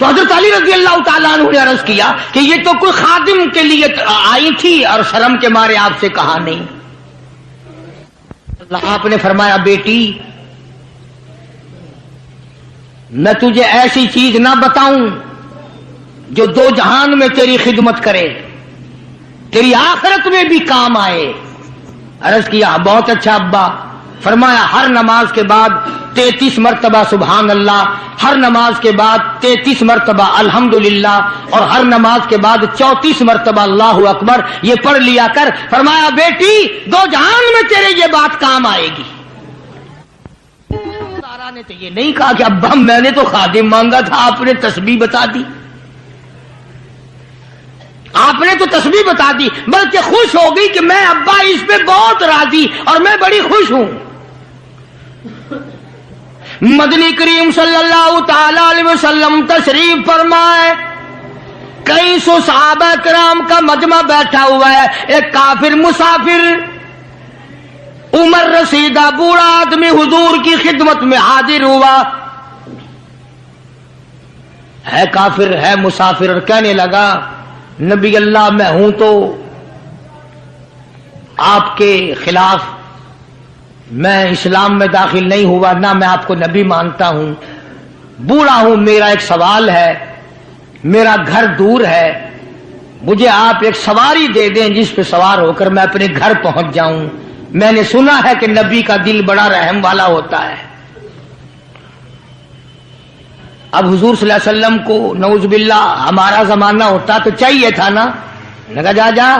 تو حضرت علی رضی اللہ تعالیٰ عنہ نے عرض کیا کہ یہ تو کوئی خادم کے لیے آئی تھی اور شرم کے مارے آپ سے کہا نہیں. آپ نے فرمایا بیٹی میں تجھے ایسی چیز نہ بتاؤں جو دو جہان میں تیری خدمت کرے، تیری آخرت میں بھی کام آئے. عرض کیا بہت اچھا ابا. فرمایا ہر نماز کے بعد 33 مرتبہ سبحان اللہ، ہر نماز کے بعد 33 مرتبہ الحمدللہ، اور ہر نماز کے بعد 34 مرتبہ اللہ اکبر یہ پڑھ لیا کر. فرمایا بیٹی دو جہان میں تیرے یہ بات کام آئے گی. سارا نے تو یہ نہیں کہا کہ ابا میں نے تو خادم مانگا تھا، آپ نے تسبیح بتا دی، آپ نے تو تسبیح بتا دی، بلکہ خوش ہو گئی کہ میں ابا اس پہ بہت راضی اور میں بڑی خوش ہوں. مدنی کریم صلی اللہ تعالی علیہ وسلم تشریف فرمائے، کئی سو صحابہ کرام کا مجمع بیٹھا ہوا ہے. ایک کافر مسافر عمر رسیدہ بوڑھا آدمی حضور کی خدمت میں حاضر ہوا. ہے کافر ہے مسافر، اور کہنے لگا نبی اللہ میں ہوں تو آپ کے خلاف میں اسلام میں داخل نہیں ہوا، نہ میں آپ کو نبی مانتا ہوں، بوڑھا ہوں، میرا ایک سوال ہے، میرا گھر دور ہے، مجھے آپ ایک سواری دے دیں جس پہ سوار ہو کر میں اپنے گھر پہنچ جاؤں. میں نے سنا ہے کہ نبی کا دل بڑا رحم والا ہوتا ہے. اب حضور صلی اللہ علیہ وسلم کو نعوذ باللہ ہمارا زمانہ ہوتا تو چاہیے تھا نا، لگا جا جا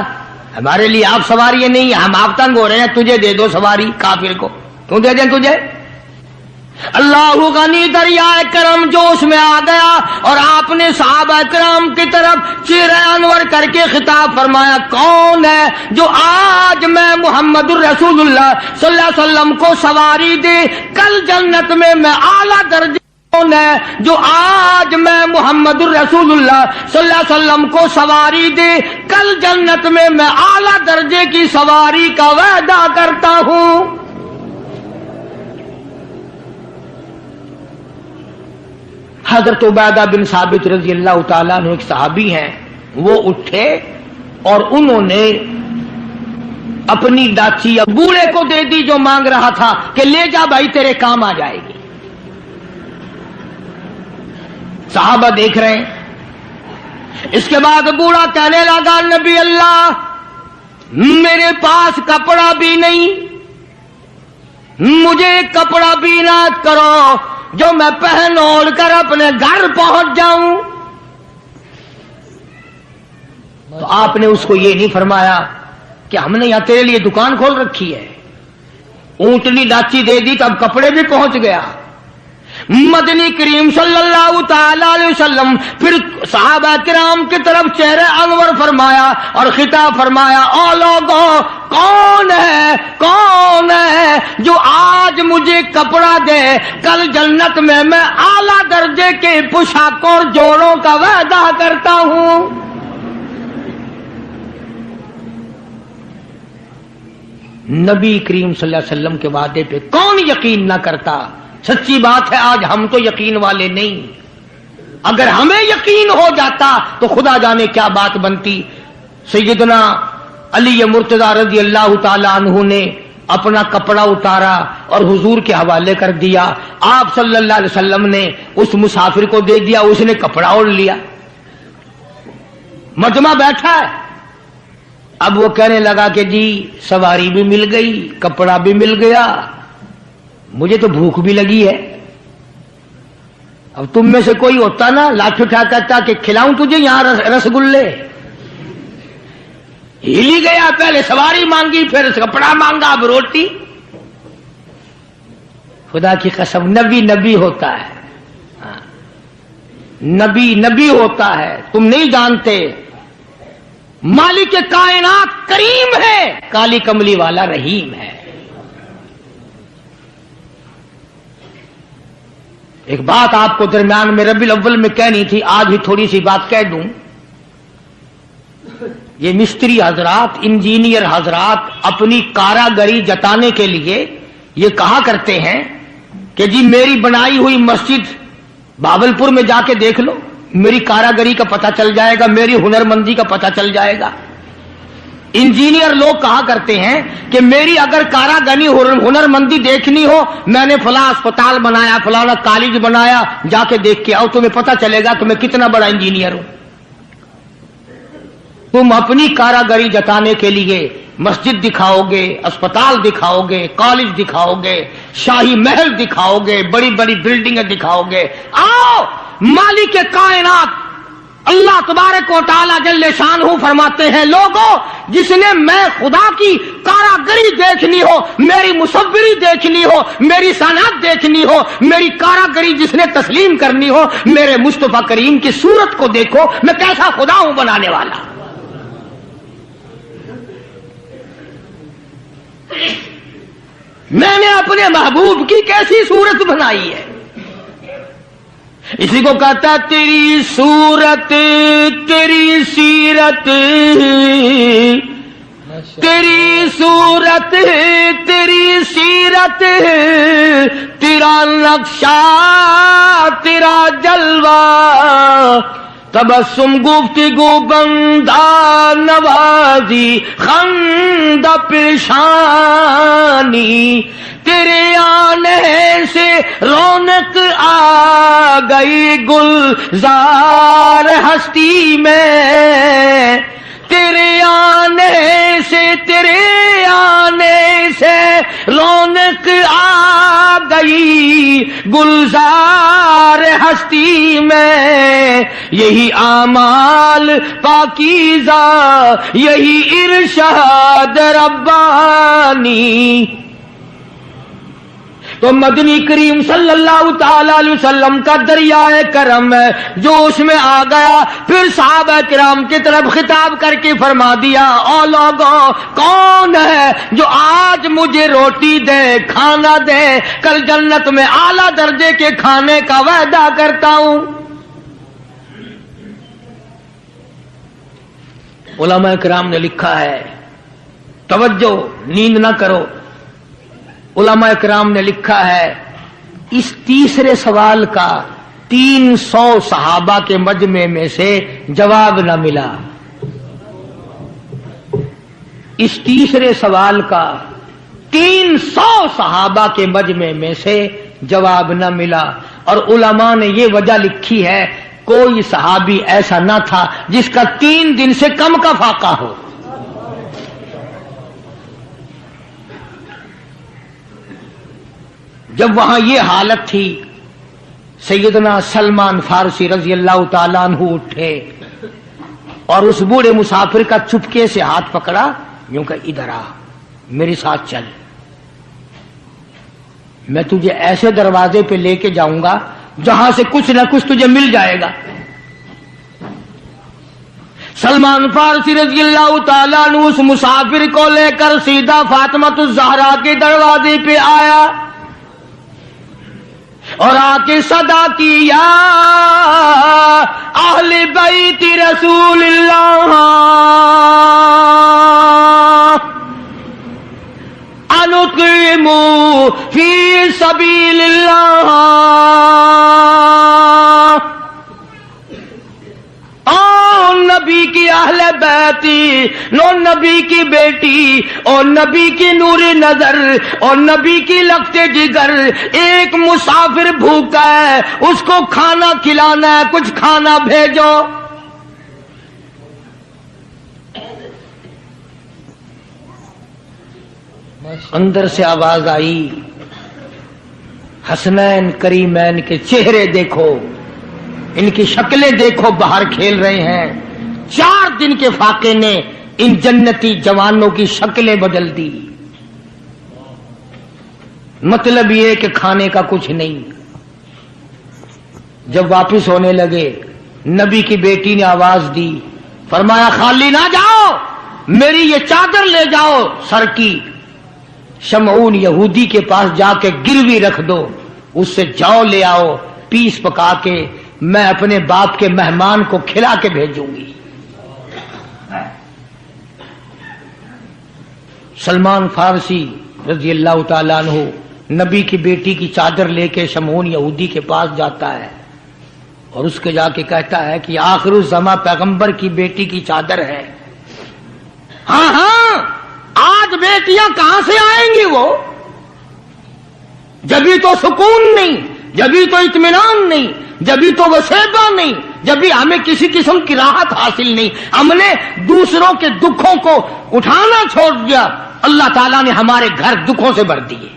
ہمارے لیے آپ سواری نہیں، ہم آپ تنگ ہو رہے ہیں، تجھے دے دو سواری. کافر کو کیوں دے دیں تجھے؟ اللہ غنی دریائے کرم جوش میں آ گیا اور آپ نے صحابہ کرام کی طرف چہرہ انور کر کے خطاب فرمایا، کون ہے جو آج میں محمد الرسول اللہ صلی اللہ علیہ وسلم کو سواری دے کل جنت میں اعلیٰ درجے، کون ہے جو آج میں محمد الرسول اللہ صلی اللہ علیہ وسلم کو سواری دے کل جنت میں اعلیٰ درجے کی سواری کا وعدہ کرتا ہوں. حضرت عبیدہ بن ثابت رضی اللہ تعالیٰ عنہ ایک صحابی ہیں، وہ اٹھے اور انہوں نے اپنی ڈاچی بوڑھے کو دے دی جو مانگ رہا تھا کہ لے جا بھائی تیرے کام آ جائے گی. صحابہ دیکھ رہے ہیں. اس کے بعد بوڑھا کہنے لگا نبی اللہ میرے پاس کپڑا بھی نہیں، مجھے کپڑا بھی عنایت کرو جو میں پہن اوڑھ کر اپنے گھر پہنچ جاؤں. تو آپ نے اس کو یہ نہیں فرمایا کہ ہم نے یہاں تیرے لیے دکان کھول رکھی ہے، اونٹنی ڈاچی دے دی تو اب کپڑے بھی پہنچ گیا. مدنی کریم صلی اللہ تعالی علیہ وسلم پھر صحابہ کرام کی طرف چہرہ انور فرمایا اور خطاب فرمایا، او لوگوں کون ہے جو آج مجھے کپڑا دے کل جنت میں اعلیٰ درجے کے پوشاکوں اور جوڑوں کا وعدہ کرتا ہوں. نبی کریم صلی اللہ علیہ وسلم کے وعدے پہ کون یقین نہ کرتا؟ سچی بات ہے آج ہم تو یقین والے نہیں. اگر ہمیں یقین ہو جاتا تو خدا جانے کیا بات بنتی. سیدنا علی مرتضی رضی اللہ تعالی عنہ نے اپنا کپڑا اتارا اور حضور کے حوالے کر دیا. آپ صلی اللہ علیہ وسلم نے اس مسافر کو دے دیا، اس نے کپڑا اوڑھ لیا. مجمع بیٹھا ہے. اب وہ کہنے لگا کہ جی سواری بھی مل گئی، کپڑا بھی مل گیا، مجھے تو بھوک بھی لگی ہے. اب تم میں سے کوئی ہوتا نا لاٹھی اٹھا کہتا کہ کھلاؤں تجھے یہاں رسگلے، ہلی گیا، پہلے سواری مانگی پھر کپڑا مانگا اب روٹی. خدا کی قسم نبی ہوتا ہے، نبی ہوتا ہے. تم نہیں جانتے مالک کائنات کریم ہے، کالی کملی والا رحیم ہے. ایک بات آپ کو درمیان میں ربیع الاول میں کہنی تھی، آج بھی تھوڑی سی بات کہہ دوں. یہ مستری حضرات، انجینئر حضرات اپنی کاراگری جتانے کے لیے یہ کہا کرتے ہیں کہ جی میری بنائی ہوئی مسجد بھاولپور میں جا کے دیکھ لو، میری کاراگری کا پتہ چل جائے گا، میری ہنرمندی کا پتہ چل جائے گا۔ انجینئر لوگ کہا کرتے ہیں کہ میری اگر کاراگری ہنرمندی دیکھنی ہو، میں نے فلاں اسپتال بنایا، فلانا کالج بنایا، جا کے دیکھ کے آؤ، تمہیں پتہ چلے گا کہ میں کتنا بڑا انجینئر ہوں۔ تم اپنی کاراگری جتانے کے لیے مسجد دکھاؤ گے، اسپتال دکھاؤ گے، کالج دکھاؤ گے، شاہی محل دکھاؤ گے، بڑی بڑی بلڈنگیں دکھاؤ گے۔ آؤ، مالک کائنات اللہ تبارک و تعالی جل شانہ فرماتے ہیں، لوگوں جس نے میں خدا کی کاراگری دیکھنی ہو، میری مصوری دیکھنی ہو، میری صنعت دیکھنی ہو، میری کاراگری جس نے تسلیم کرنی ہو، میرے مصطفیٰ کریم کی صورت کو دیکھو، میں کیسا خدا ہوں بنانے والا۔ میں نے اپنے محبوب کی کیسی صورت بنائی ہے۔ اسی کو کہتا تیری صورت تیری سیرت، تیری صورت تیری سیرت، تیرا نقشہ تیرا جلوہ، تبسم گفتگو بندہ نوازی خندہ پیشانی، تیرے آنے سے رونق آ گئی گلزار ہستی میں، تیرے آنے سے تیرے آنے سے رونق آ گئی گلزار ہستی میں، یہی اعمال پاکیزہ یہی ارشاد ربانی۔ تو مدنی کریم صلی اللہ تعالی علیہ وسلم کا دریائے کرم ہے جو اس میں آ گیا، پھر صحابہ کرام کی طرف خطاب کر کے فرما دیا، او لوگوں کون ہے جو آج مجھے روٹی دے، کھانا دے، کل جنت میں اعلیٰ درجے کے کھانے کا وعدہ کرتا ہوں۔ علماء کرام نے لکھا ہے، توجہ نیند نہ کرو، علماء کرام نے لکھا ہے اس تیسرے سوال کا 300 صحابہ کے مجمع میں سے جواب نہ ملا۔ اس تیسرے سوال کا 300 صحابہ کے مجمع میں سے جواب نہ ملا، اور علماء نے یہ وجہ لکھی ہے کوئی صحابی ایسا نہ تھا جس کا 3 دن سے کم کا فاقہ ہو۔ جب وہاں یہ حالت تھی، سیدنا سلمان فارسی رضی اللہ تعالیٰ عنہ اٹھے اور اس بوڑھے مسافر کا چپکے سے ہاتھ پکڑا، یوں کہ ادھر آ میرے ساتھ چل، میں تجھے ایسے دروازے پہ لے کے جاؤں گا جہاں سے کچھ نہ کچھ تجھے مل جائے گا۔ سلمان فارسی رضی اللہ تعالیٰ عنہ اس مسافر کو لے کر سیدھا فاطمۃ الزہرا کے دروازے پہ آیا اور آ کے صدا کی، یا اہل بیت رسول اللہ انطعموا فی سبیل اللہ، او نبی کی اہل بیتی، نو نبی کی بیٹی اور نبی کی نور نظر اور نبی کی لگتے جگر، ایک مسافر بھوکا ہے، اس کو کھانا کھلانا ہے، کچھ کھانا بھیجو۔ اندر سے آواز آئی، حسنین کریمین کے چہرے دیکھو، ان کی شکلیں دیکھو، باہر کھیل رہے ہیں۔ 4 دن کے فاقے نے ان جنتی جوانوں کی شکلیں بدل دی۔ مطلب یہ کہ کھانے کا کچھ نہیں۔ جب واپس ہونے لگے، نبی کی بیٹی نے آواز دی، فرمایا خالی نہ جاؤ، میری یہ چادر لے جاؤ سر کی، شمعون یہودی کے پاس جا کے گروی رکھ دو، اس سے جو لے آؤ، پیس پکا کے میں اپنے باپ کے مہمان کو کھلا کے بھیجوں گی۔ سلمان فارسی رضی اللہ تعالیٰ عنہ نبی کی بیٹی کی چادر لے کے شمعون یہودی کے پاس جاتا ہے، اور اس کے جا کے کہتا ہے کہ آخر الزما پیغمبر کی بیٹی کی چادر ہے. ہاں ہاں آج بیٹیاں کہاں سے آئیں گی؟ وہ جبھی تو سکون نہیں، جبھی تو اطمینان نہیں، جبھی تو وسیبہ نہیں، جبھی ہمیں کسی قسم کی راحت حاصل نہیں. ہم نے دوسروں کے دکھوں کو اٹھانا چھوڑ دیا، اللہ تعالیٰ نے ہمارے گھر دکھوں سے بھر دیے.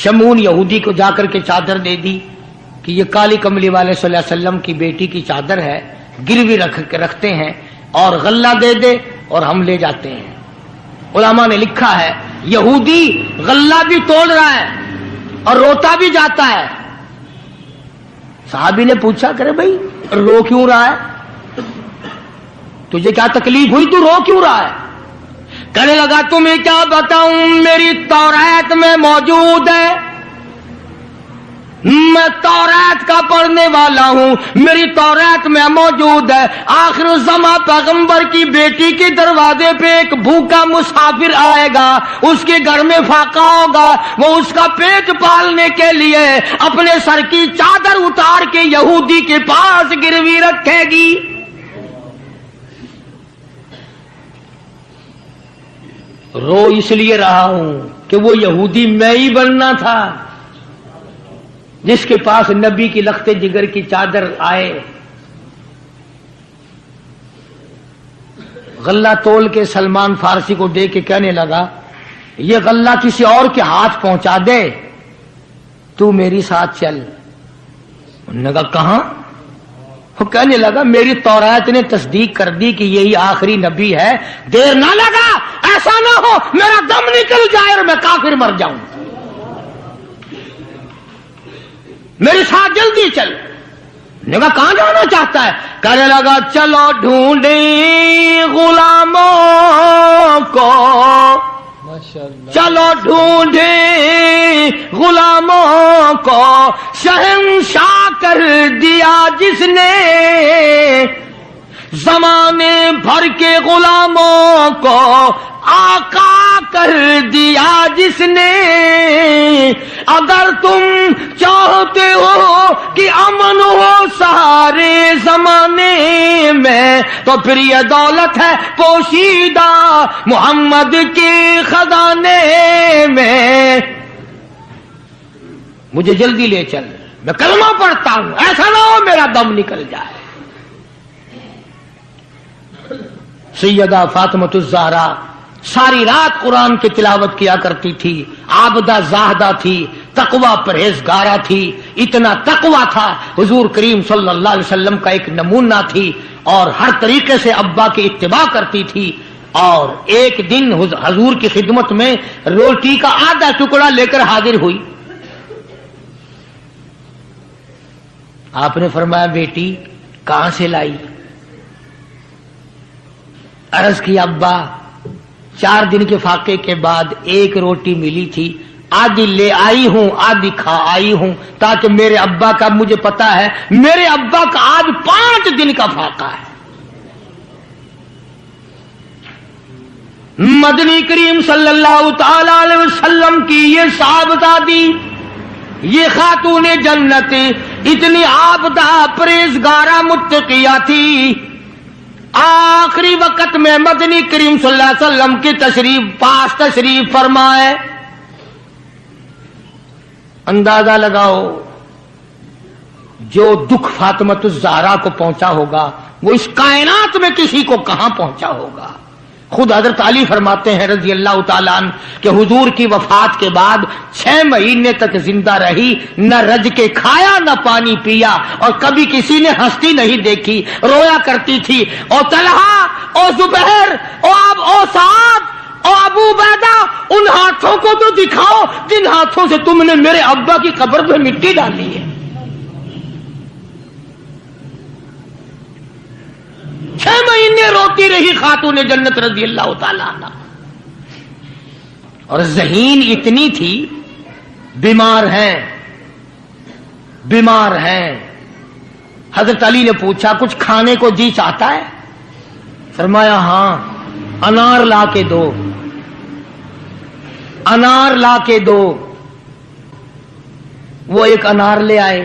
شمون یہودی کو جا کر کے چادر دے دی کہ یہ کالی کملی والے صلی اللہ علیہ وسلم کی بیٹی کی چادر ہے، گروی رکھتے ہیں اور غلہ دے دے اور ہم لے جاتے ہیں. علماء نے لکھا ہے یہودی غلہ بھی توڑ رہا ہے اور روتا بھی جاتا ہے. صحابی نے پوچھا کرے بھائی رو کیوں رہا ہے؟ تجھے کیا تکلیف ہوئی، تو رو کیوں رہا ہے؟ کہنے لگا تمہیں کیا بتاؤں، میری تورات میں موجود ہے، میں تورات کا پڑھنے والا ہوں، میری تورات میں موجود ہے آخر الزمان پیغمبر کی بیٹی کے دروازے پہ ایک بھوکا مسافر آئے گا، اس کے گھر میں فاقہ ہوگا، وہ اس کا پیٹ پالنے کے لیے اپنے سر کی چادر اتار کے یہودی کے پاس گروی رکھے گی. رو اس لیے رہا ہوں کہ وہ یہودی میں ہی بننا تھا جس کے پاس نبی کی لخت جگر کی چادر آئے. غلہ تول کے سلمان فارسی کو دے کے کہنے لگا یہ غلہ کسی اور کے ہاتھ پہنچا دے، تو میری ساتھ چل. انہوں نے کہا کہاں؟ وہ کہنے لگا میری تورات نے تصدیق کر دی کہ یہی آخری نبی ہے، دیر نہ لگا، ایسا نہ ہو میرا دم نکل جائے اور میں کافر مر جاؤں، میرے ساتھ جلدی چل. نے کہا کہاں جانا چاہتا ہے؟ کہنے لگا چلو ڈھونڈیں غلاموں کو، چلو ڈھونڈیں غلاموں کو، شہنشاہ کر دیا جس نے زمانے بھر کے غلاموں کو، آقا کر دیا جس نے. اگر تم چاہتے ہو کہ امن ہو سارے زمانے میں تو پھر یہ دولت ہے پوشیدہ محمد کے خزانے میں. مجھے جلدی لے چل، میں کلمہ پڑھتا ہوں، ایسا نہ ہو میرا دم نکل جائے. سیدہ فاطمہ الزہرا ساری رات قرآن کی تلاوت کیا کرتی تھی، عابدہ زاہدہ تھی، تقوی پرہیزگارہ تھی. اتنا تقوی تھا حضور کریم صلی اللہ علیہ وسلم کا ایک نمونہ تھی اور ہر طریقے سے ابا کی اتباع کرتی تھی. اور ایک دن حضور کی خدمت میں روٹی کا آدھا ٹکڑا لے کر حاضر ہوئی. آپ نے فرمایا بیٹی کہاں سے لائی؟ عرض کی ابا 4 دن کے فاقے کے بعد ایک روٹی ملی تھی، آدھی لے آئی ہوں آدھی کھا آئی ہوں، تاکہ میرے ابا کا، مجھے پتا ہے میرے ابا کا آج 5 دن کا فاقہ ہے. مدنی کریم صلی اللہ تعالی علیہ وسلم کی یہ صاحبزادی، یہ خاتون جنت اتنی عابدہ پرہیزگارہ متقیہ تھی. آخری وقت میں مدنی کریم صلی اللہ علیہ وسلم کی تشریف فرمائے. اندازہ لگاؤ جو دکھ فاطمہ الزہرا کو پہنچا ہوگا وہ اس کائنات میں کسی کو کہاں پہنچا ہوگا. خود حضرت علی فرماتے ہیں رضی اللہ تعالیٰ عنہ کہ حضور کی وفات کے بعد 6 مہینے تک زندہ رہی، نہ رج کے کھایا نہ پانی پیا، اور کبھی کسی نے ہستی نہیں دیکھی، رویا کرتی تھی. او طلحہ، او زبیر، او سعد، او ابو عبیدہ، ان ہاتھوں کو تو دکھاؤ جن ہاتھوں سے تم نے میرے ابا کی قبر پہ مٹی ڈالی ہے. 6 مہینے روتی رہی خاتون جنت رضی اللہ تعالیٰ عنہ. اور ذہین اتنی تھی، بیمار ہیں. حضرت علی نے پوچھا کچھ کھانے کو جی چاہتا ہے؟ فرمایا ہاں، انار لا کے دو، انار لا کے دو. وہ ایک انار لے آئے.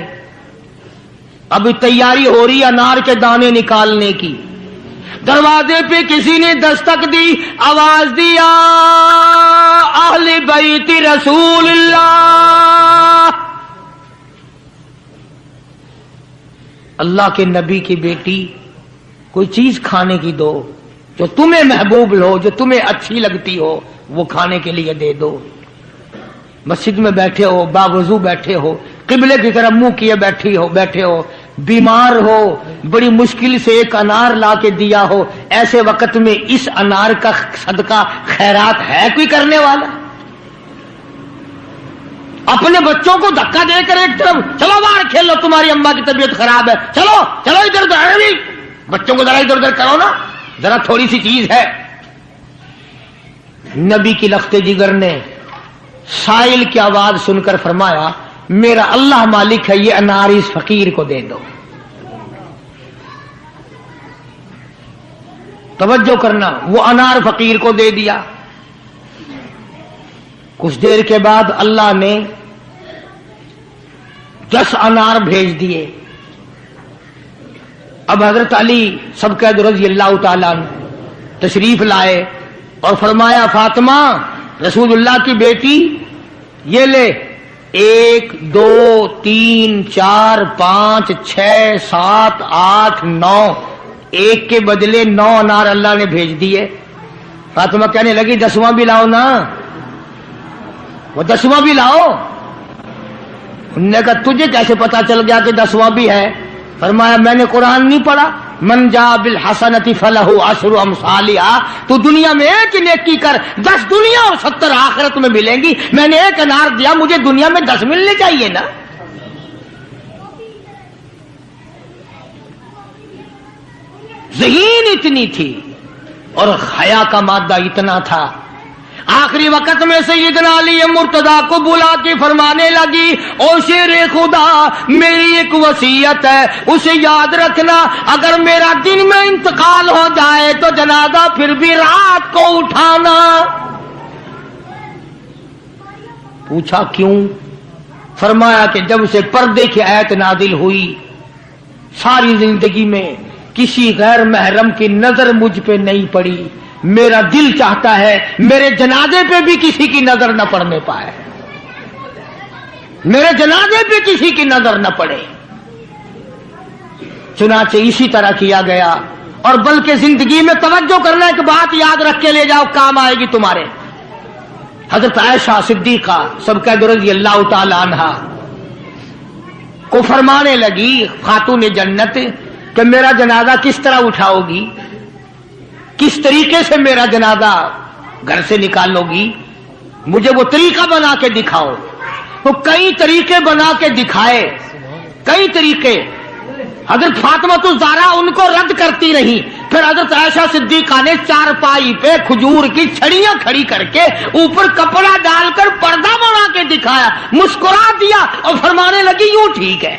ابھی تیاری ہو رہی انار کے دانے نکالنے کی. دروازے پہ کسی نے دستک دی, آواز دیا اہل بیت رسول اللہ, اللہ کے نبی کی بیٹی کوئی چیز کھانے کی دو جو تمہیں محبوب ہو, جو تمہیں اچھی لگتی ہو, وہ کھانے کے لیے دے دو. مسجد میں بیٹھے ہو, باوضو بیٹھے ہو, قبلے کی طرف منہ کیے بیٹھے ہو, بیمار ہو, بڑی مشکل سے ایک انار لا کے دیا ہو, ایسے وقت میں اس انار کا صدقہ خیرات ہے کوئی کرنے والا؟ اپنے بچوں کو دھکا دے کر ایک طرف چلو باہر کھیلو, تمہاری اماں کی طبیعت خراب ہے, چلو چلو ادھر ادھر, بچوں کو ذرا ادھر ادھر کرو نا, ذرا تھوڑی سی چیز ہے. نبی کی لخت جگر نے سائل کی آواز سن کر فرمایا میرا اللہ مالک ہے, یہ انار اس فقیر کو دے دو. توجہ کرنا, وہ انار فقیر کو دے دیا. کچھ دیر کے بعد اللہ نے 10 انار بھیج دیے. اب حضرت علی سبقید رضی اللہ تعالیٰ تشریف لائے اور فرمایا فاطمہ رسول اللہ کی بیٹی یہ لے, 1 2 3 4 5 6 7 8 9, ایک کے بدلے 9 انار اللہ نے بھیج دیے. فاطمہ کہنے لگی 10واں بھی لاؤ نا, وہ 10واں بھی لاؤ. انہوں نے کہا تجھے کیسے پتا چل گیا کہ 10واں بھی ہے؟ فرمایا میں نے قرآن نہیں پڑھا, من جاء بالحسنۃ فلہ عشر امثالھا, تو دنیا میں ایک نیکی کر 10 دنیا اور 70 آخرت میں ملیں گی. میں نے ایک انار دیا, مجھے دنیا میں 10 ملنے چاہیے نا. ذہین اتنی تھی اور حیا کا مادہ اتنا تھا. آخری وقت میں سیدنا علی مرتضی کو بلا کے فرمانے لگی او شیر خدا میری ایک وصیت ہے, اسے یاد رکھنا, اگر میرا دن میں انتقال ہو جائے تو جنازہ پھر بھی رات کو اٹھانا. پوچھا کیوں؟ فرمایا کہ جب سے پردے کی آیت نازل ہوئی ساری زندگی میں کسی غیر محرم کی نظر مجھ پہ نہیں پڑی. میرا دل چاہتا ہے میرے جنازے پہ بھی کسی کی نظر نہ پڑنے پائے, میرے جنازے پہ کسی کی نظر نہ پڑے. چنانچہ اسی طرح کیا گیا. اور بلکہ زندگی میں توجہ کرنا, ایک بات یاد رکھ کے لے جاؤ, کام آئے گی تمہارے. حضرت عائشہ صدیقہ سبقید رضی اللہ تعالی عنہا کو فرمانے لگی خاتون جنت کہ میرا جنازہ کس طرح اٹھاؤ گی, کس طریقے سے میرا جنازہ گھر سے نکالو گی, مجھے وہ طریقہ بنا کے دکھاؤ. تو کئی طریقے بنا کے دکھائے, کئی طریقے. حضرت فاطمہ الزہرا ان کو رد کرتی رہی. پھر حضرت عائشہ صدیقہ نے چارپائی پہ کھجور کی چھڑیاں کھڑی کر کے اوپر کپڑا ڈال کر پردہ بنا کے دکھایا, مسکرا دیا اور فرمانے لگی یوں ٹھیک ہے.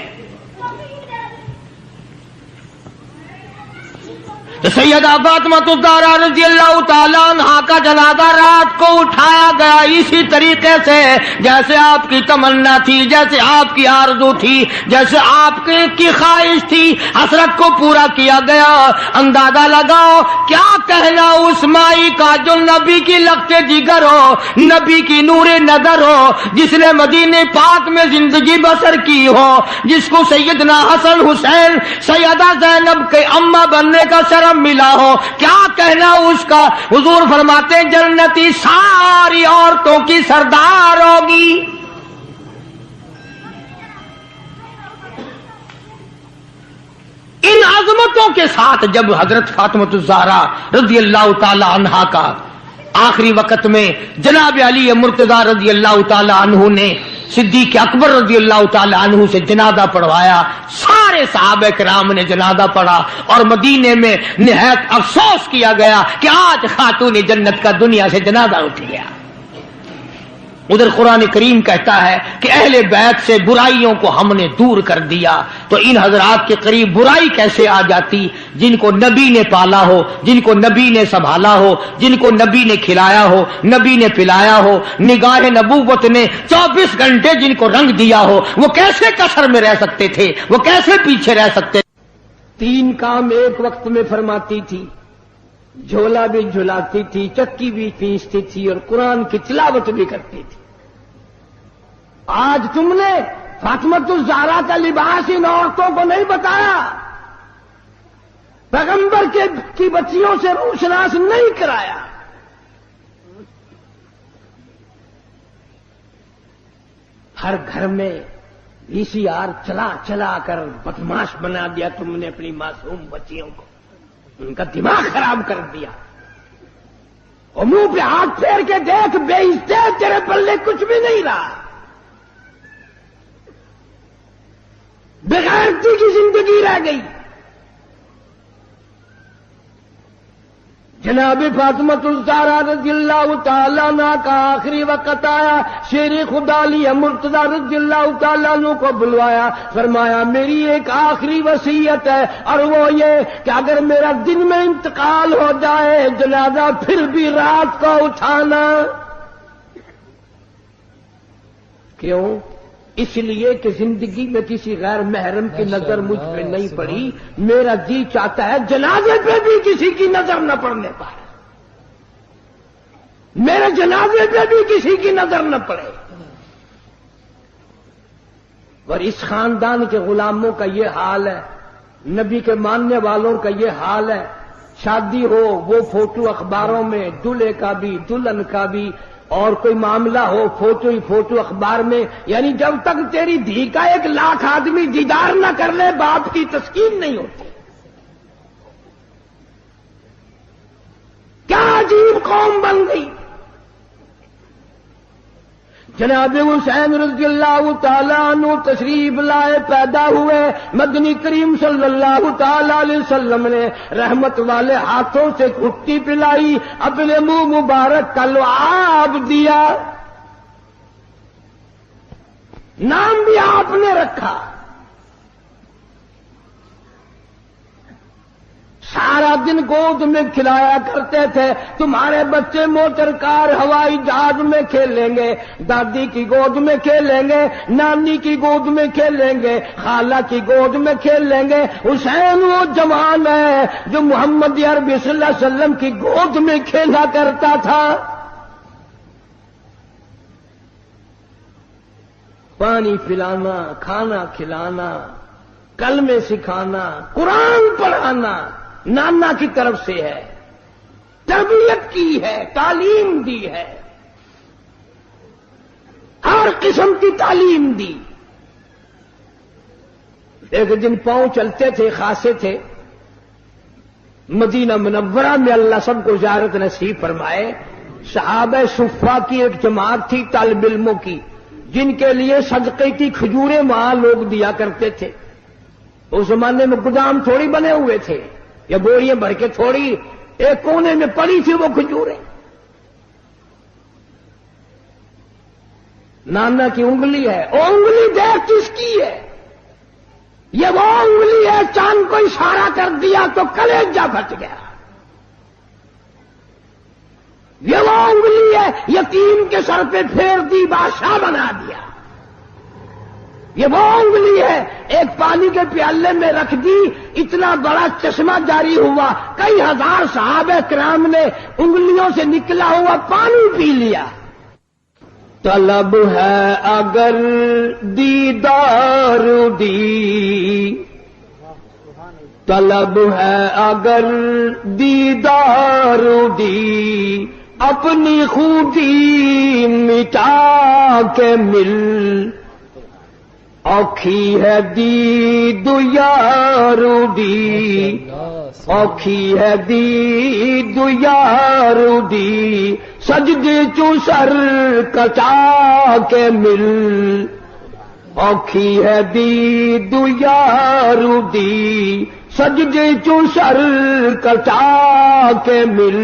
سیدہ فاطمہ الزہرا رضی اللہ تعالیٰ عنہا کا جنازہ رات کو اٹھایا گیا اسی طریقے سے جیسے آپ کی تمنا تھی, جیسے آپ کی آرزو تھی, جیسے آپ کی خواہش تھی. حسرت کو پورا کیا گیا. اندازہ لگاؤ کیا کہنا اس مائی کا جو نبی کی لخت جگر ہو, نبی کی نور نظر ہو, جس نے مدینے پاک میں زندگی بسر کی ہو, جس کو سیدنا حسن حسین سیدہ زینب کے اماں بننے کا شرف ملا ہو. کیا کہنا اس کا؟ حضور فرماتے جنتی ساری عورتوں کی سردار ہوگی. ان عظمتوں کے ساتھ جب حضرت فاطمہ الزہرا رضی اللہ تعالی عنہا کا آخری وقت میں جناب علی مرتضی رضی اللہ تعالی عنہ نے صدیق اکبر رضی اللہ تعالی عنہ سے جنازہ پڑھوایا, سارے صحابہ کرام نے جنازہ پڑھا اور مدینے میں نہایت افسوس کیا گیا کہ آج خاتون جنت کا دنیا سے جنازہ اٹھ گیا. ادھر قرآن کریم کہتا ہے کہ اہل بیت سے برائیوں کو ہم نے دور کر دیا. تو ان حضرات کے قریب برائی کیسے آ جاتی جن کو نبی نے پالا ہو, جن کو نبی نے سنبھالا ہو, جن کو نبی نے کھلایا ہو, نبی نے پلایا ہو, نگاہ نبوت نے 24 گھنٹے جن کو رنگ دیا ہو, وہ کیسے کسر میں رہ سکتے تھے, وہ کیسے پیچھے رہ سکتے. 3 کام ایک وقت میں فرماتی تھی, جھولا بھی جھلاتی تھی, چکی بھی پیستی تھی اور قرآن کی تلاوت بھی کرتی تھی. آج تم نے فاطمۃ الزہرا کا لباس ان عورتوں کو نہیں بتایا, پیغمبر کی بچیوں سے روشناس نہیں کرایا. ہر گھر میں VCR چلا چلا کر بدماش بنا دیا تم نے اپنی معصوم بچیوں کو, ان کا دماغ خراب کر دیا. اور منہ پہ ہاتھ پھیر کے دیکھ, بے عزتے تیرے پلے کچھ بھی نہیں رہا. بغیرتی کی زندگی رہ گئی. جناب فاطمۃ الزہرا رضی اللہ تعالیٰ عنہ کا آخری وقت آیا, شیر خدا علی مرتضیٰ رضی اللہ تعالیٰ عنہ کو بلوایا, فرمایا میری ایک آخری وصیت ہے اور وہ یہ کہ اگر میرا دن میں انتقال ہو جائے جنازہ پھر بھی رات کو اٹھانا. کیوں؟ اس لیے کہ زندگی میں کسی غیر محرم کی نظر مجھ پہ نہیں پڑی, میرا جی چاہتا ہے جنازے پہ بھی کسی کی نظر نہ پڑنے پائے, میرے جنازے پہ بھی کسی کی نظر نہ پڑے. اور اس خاندان کے غلاموں کا یہ حال ہے, نبی کے ماننے والوں کا یہ حال ہے. شادی ہو وہ فوٹو اخباروں میں, دلہے کا بھی دلہن کا بھی, اور کوئی معاملہ ہو فوٹو ہی فوٹو اخبار میں. یعنی جب تک تیری دھی کا 1 لاکھ آدمی دیدار نہ کر لے باپ کی تسکین نہیں ہوتی. کیا عجیب قوم بن گئی. جناب حسین رضی اللہ تعالیٰ عنہ تشریف لائے, پیدا ہوئے. مدنی کریم صلی اللہ تعالیٰ علیہ وسلم نے رحمت والے ہاتھوں سے گھٹی پلائی, اپنے منہ مبارک کا لعاب دیا, نام بھی آپ نے رکھا. سارا دن گود میں کھلایا کرتے تھے. تمہارے بچے موٹر کار ہوائی جہاز میں کھیلیں گے, دادی کی گود میں کھیلیں گے, نانی کی گود میں کھیلیں گے, خالہ کی گود میں کھیلیں گے. حسین وہ جوان ہے جو محمد عربی صلی اللہ علیہ وسلم کی گود میں کھیلا کرتا تھا. پانی پلانا, کھانا کھلانا, کلمے سکھانا, قرآن پڑھانا نانا کی طرف سے ہے, تربیت کی ہے, تعلیم دی ہے, ہر قسم کی تعلیم دی. ایک دن پاؤں چلتے تھے, خاصے تھے مدینہ منورہ میں, اللہ سب کو زیارت نصیب فرمائے. صحابہ صفہ کی ایک جماعت تھی طالب علموں کی, جن کے لیے صدقے کی کھجوریں وہاں لوگ دیا کرتے تھے. اس زمانے میں گودام تھوڑی بنے ہوئے تھے, یا بوریاں بھر کے تھوڑی, ایک کونے میں پڑی تھی وہ کھجوریں. نانا کی انگلی ہے, وہ انگلی دیکھ کس کی ہے؟ یہ وہ انگلی ہے, چاند کو اشارہ کر دیا تو کلیجہ پھٹ گیا. یہ وہ انگلی ہے, یتیم کے سر پہ پھیر دی بادشاہ بنا دیا. یہ وہ انگلی ہے, ایک پانی کے پیالے میں رکھ دی, اتنا بڑا چشمہ جاری ہوا, کئی ہزار صحابہ کرام نے انگلیوں سے نکلا ہوا پانی پی لیا. طلب ہے اگر دیدار دی, طلب ہے اگر دیدار دی, اپنی خوبی مٹا کے مل, اوکھی ہے دید یار دی, اوکھی ہے دید یار دی, سجدے چو سر کٹا کے مل, اوکھی ہے دید یار دی, سجدے چو سر کٹا کے مل.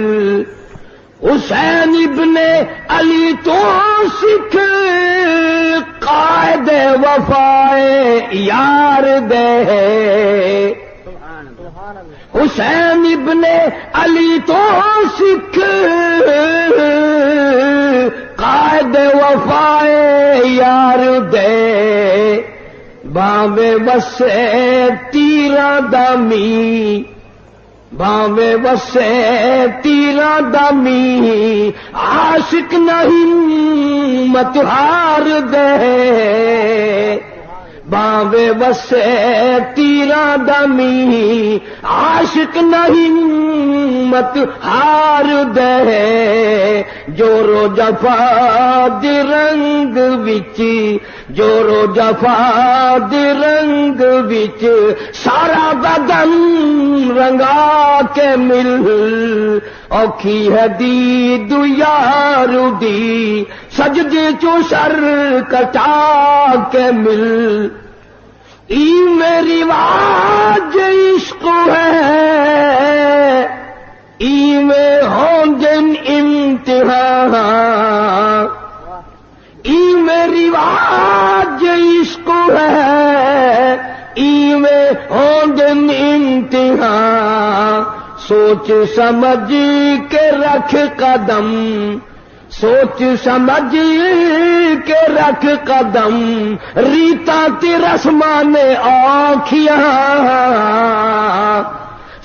حسین ابن علی تو سکھ قائد وفائے یار دے، حسین ابن علی تو سکھ قائد وفائے یار دے، باوے وسے تیرا دمی، باوے وسے تیرا دمی، عاشق نہیں مت ہار دے، باوے وسے تیرا دمی، عاشق نہیں مت ہار دے، جورو جفا دی رنگ وچ، جورو جفا دی رنگ وچ، سارا بدن رنگا کے مل، اوکھی ہے دید یار دی، سجدے چو سر کٹا کے مل، ای میری واج عشق ہے، ای میں ہوں جن امتحان، ای میری واج عشق ہے، ای میں ہوں جن امتحان، سوچ سمجھ کے رکھ قدم، سوچ سمجھ کے رکھ قدم، ریتا تی رسمان آنکھیاں،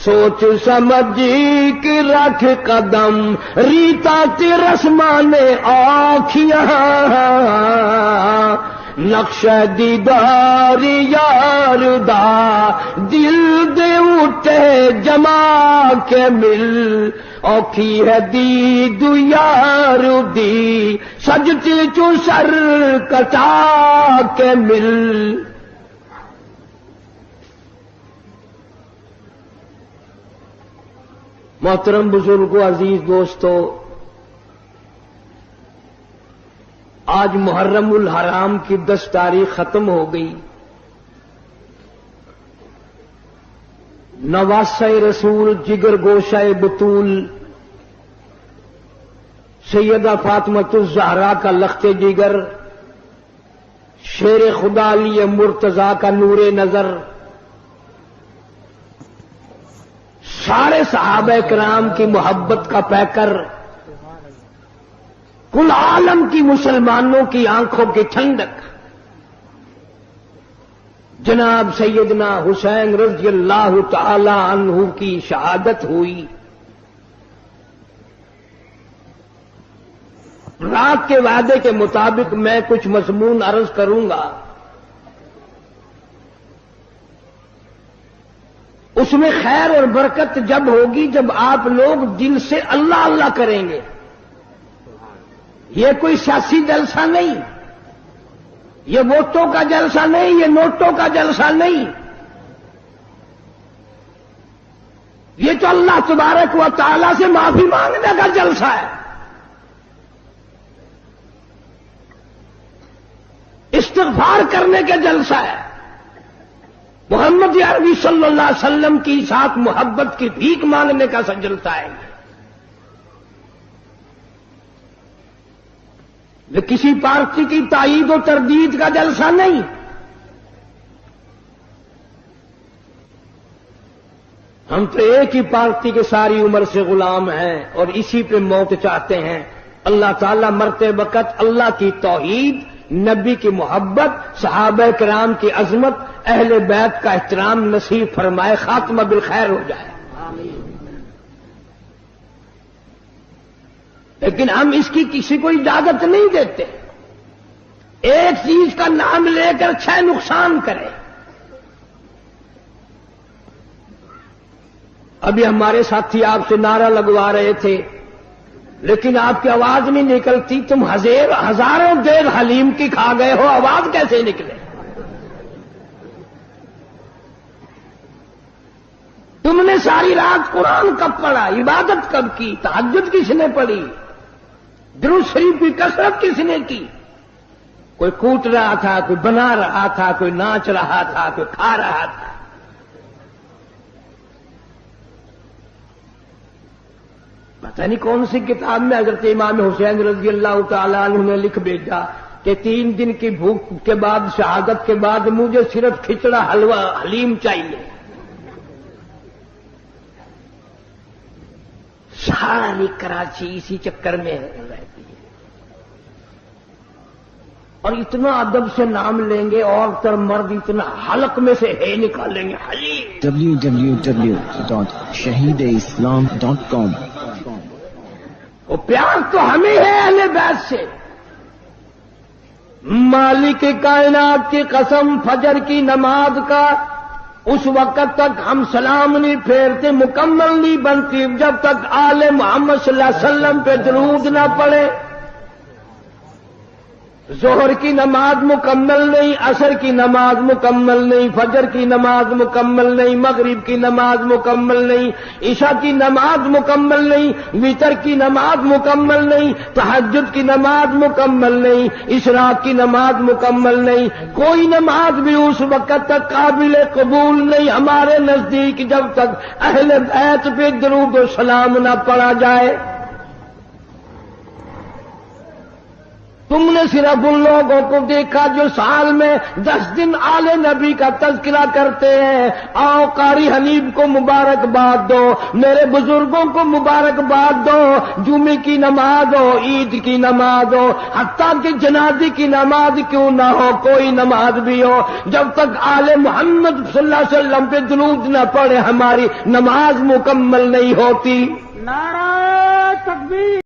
سوچ سمجھ کے رکھ قدم، ریتا تی رسمان آنکھیاں، نقش دیدار یار دا دل دے اٹھے جما کے مل، اوکھی ہے دید یار دی، سجدے چو سر کٹا کے مل۔ محترم بزرگوں، عزیز دوستو، آج محرم الحرام کی 10 تاریخ ختم ہو گئی۔ نواسہ رسول، جگر گوشہ بطول، سیدہ فاطمۃ الزہرا کا لخت جگر، شیر خدا علی مرتضیٰ کا نور نظر، سارے صحابہ کرام کی محبت کا پیکر، کل عالم کی مسلمانوں کی آنکھوں کی ٹھنڈک، جناب سیدنا حسین رضی اللہ تعالی عنہ کی شہادت ہوئی۔ رات کے وعدے کے مطابق میں کچھ مضمون عرض کروں گا، اس میں خیر اور برکت جب ہوگی جب آپ لوگ دل سے اللہ اللہ کریں گے۔ یہ کوئی سیاسی جلسہ نہیں، یہ ووٹوں کا جلسہ نہیں، یہ نوٹوں کا جلسہ نہیں، یہ تو اللہ تبارک و تعالی سے معافی مانگنے کا جلسہ ہے، استغفار کرنے کا جلسہ ہے، محمد عربی صلی اللہ علیہ وسلم کی ساتھ محبت کی بھیک مانگنے کا جلسہ ہے۔ یہ کسی پارٹی کی تائید و تردید کا جلسہ نہیں، ہم تو ایک ہی پارٹی کے ساری عمر سے غلام ہیں اور اسی پہ موت چاہتے ہیں۔ اللہ تعالیٰ مرتے وقت اللہ کی توحید، نبی کی محبت، صحابہ کرام کی عظمت، اہل بیت کا احترام نصیب فرمائے، خاتمہ بالخیر ہو جائے۔ لیکن ہم اس کی کسی کو اجازت نہیں دیتے، ایک چیز کا نام لے کر 6 نقصان کرے۔ ابھی ہمارے ساتھی آپ سے نعرہ لگوا رہے تھے، لیکن آپ کی آواز نہیں نکلتی، تم ہزاروں دیر حلیم کی کھا گئے ہو، آواز کیسے نکلے؟ تم نے ساری رات قرآن کب پڑھا، عبادت کب کی، تہجد کس نے پڑھی، درود شریف کی کثرت کس نے کی؟ کوئی کوٹ رہا تھا، کوئی بنا رہا تھا، کوئی ناچ رہا تھا، کوئی کھا رہا تھا۔ پتہ نہیں کون سی کتاب میں حضرت امام حسین رضی اللہ تعالیٰ عنہ نے لکھ بھیجا کہ 3 دن کی بھوک کے بعد، شہادت کے بعد مجھے صرف کھچڑا حلوہ حلیم چاہیے. ساری کراچی اسی چکر میں رہتی ہے. اور اتنا ادب سے نام لیں گے، عورت اور مرد اتنا حلق میں سے ہے نکالیں گے حلیم. www.shahideislam.com. وہ پیار تو ہمیں ہے اہل بیت سے. مالک کائنات کی قسم، فجر کی نماز کا اس وقت تک ہم سلام نہیں پھیرتے، مکمل نہیں بنتی جب تک آل محمد صلی اللہ علیہ وسلم پہ درود نہ پڑے. ظہر کی نماز مکمل نہیں، عصر کی نماز مکمل نہیں، فجر کی نماز مکمل نہیں، مغرب کی نماز مکمل نہیں، عشاء کی نماز مکمل نہیں، وتر کی نماز مکمل نہیں، تہجد کی نماز مکمل نہیں، اشراق کی نماز مکمل نہیں. کوئی نماز بھی اس وقت تک قابل قبول نہیں ہمارے نزدیک جب تک اہل بیت پہ درود و سلام نہ پڑھا جائے. تم نے صرف ان لوگوں کو دیکھا جو سال میں 10 دن آل نبی کا تذکرہ کرتے ہیں. آؤ قاری حنیف کو مبارکباد دو، میرے بزرگوں کو مبارکباد دو. جمعے کی نماز ہو، عید کی نماز ہو، حتیٰ کہ جنازے کی نماز کیوں نہ ہو، کوئی نماز بھی ہو، جب تک آل محمد صلی اللہ علیہ وسلم پہ درود نہ پڑے ہماری نماز مکمل نہیں ہوتی. نعرہ تکبیر.